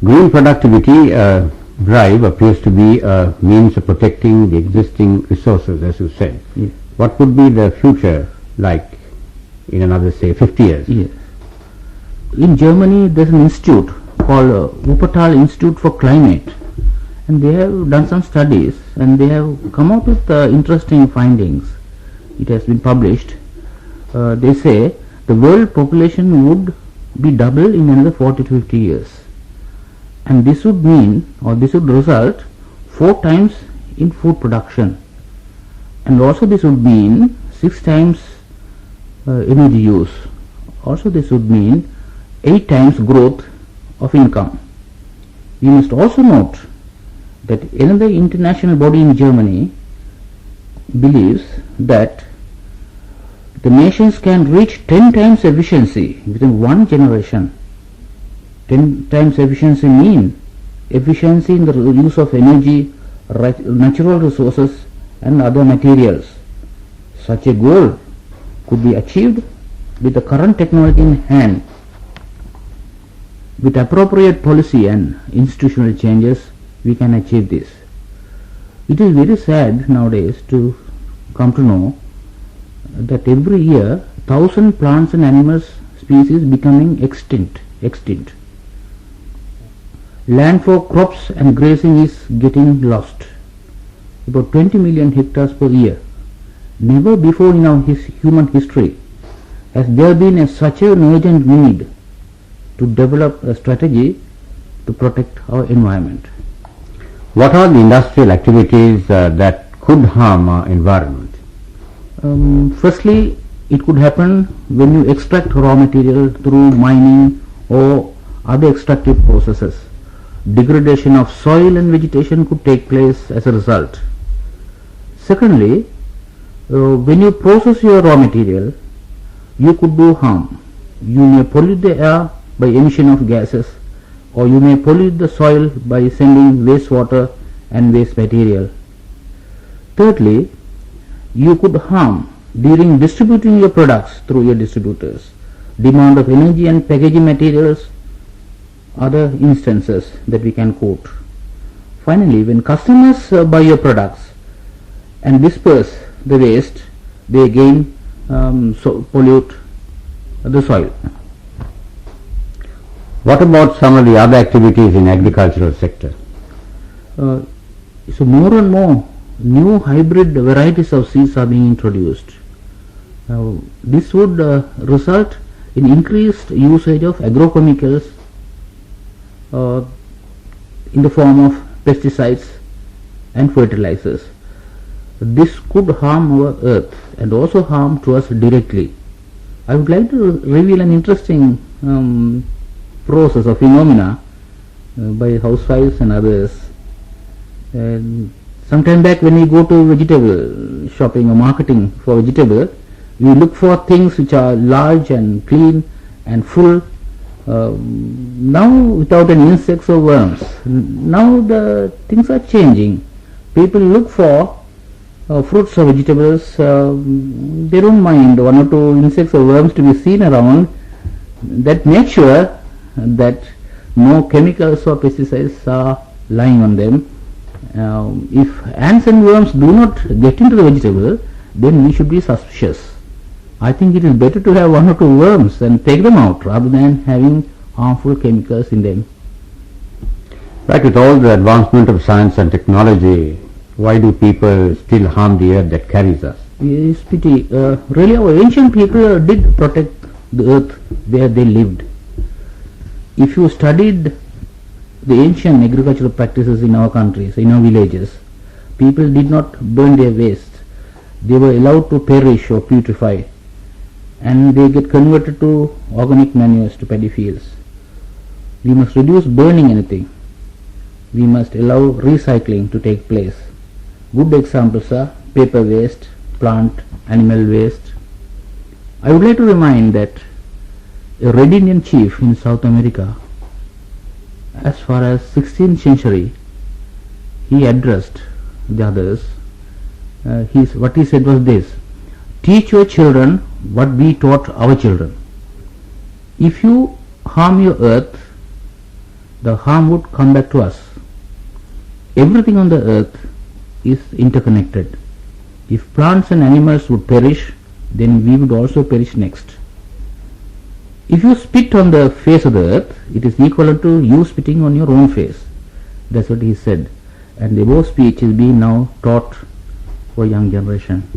Green productivity drive appears to be a means of protecting the existing resources, as you said. Yes. What would be the future like in another, say, 50 years? Yes. In Germany, there's an institute called Wuppertal Institute for Climate, and they have done some studies and they have come out with interesting findings. It has been published. They say the world population would be double in another 40 to 50 years, and this would mean, or this would result 4 times in food production, and also this would mean 6 times energy use. Also this would mean 8 times growth of income. We must also note that another international body in Germany believes that the nations can reach 10 times efficiency within one generation. 10 times efficiency mean efficiency in the use of energy, natural resources and other materials. Such a goal could be achieved with the current technology in hand. With appropriate policy and institutional changes, we can achieve this. It is very sad nowadays to come to know that every year 1,000 plants and animals species becoming extinct. Land for crops and grazing is getting lost. About 20 million hectares per year. Never before in our human history has there been such an urgent need to develop a strategy to protect our environment. What are the industrial activities that could harm our environment? Firstly, it could happen when you extract raw material through mining or other extractive processes. Degradation of soil and vegetation could take place as a result. Secondly, when you process your raw material, you could do harm. You may pollute the air by emission of gases, or you may pollute the soil by sending wastewater and waste material. Thirdly, you could harm during distributing your products through your distributors. Demand of energy and packaging materials, other instances that we can quote. Finally, when customers buy your products and disperse the waste, they again pollute the soil. What about some of the other activities in agricultural sector? So more and more new hybrid varieties of seeds are being introduced. This would result in increased usage of agrochemicals in the form of pesticides and fertilizers. This could harm our earth and also harm to us directly. I would like to reveal an interesting process or phenomena by housewives and others. Some time back, when we go to vegetable shopping or marketing for vegetable, we look for things which are large and clean and full. Now without any insects or worms. Now the things are changing. People look for fruits or vegetables. They don't mind 1 or 2 insects or worms to be seen around. That makes sure that no chemicals or pesticides are lying on them. If ants and worms do not get into the vegetable, then we should be suspicious. I think it is better to have 1 or 2 worms and take them out rather than having harmful chemicals in them. Right, with all the advancement of science and technology, why do people still harm the earth that carries us? It's pity. Really, our ancient people did protect the earth where they lived. If you studied the ancient agricultural practices in our countries, in our villages, people did not burn their waste. They were allowed to perish or putrefy, and they get converted to organic manures to paddy fields. We must reduce burning anything. We must allow recycling to take place. Good examples are paper waste, plant, animal waste. I would like to remind that a Red Indian chief in South America, as far as 16th century, he addressed the others. What he said was this: teach your children what we taught our children. If you harm your earth, the harm would come back to us. Everything on the earth is interconnected. If plants and animals would perish, then we would also perish next. If you spit on the face of the earth, it is equivalent to you spitting on your own face. That's what he said. And the above speech is being now taught for young generation.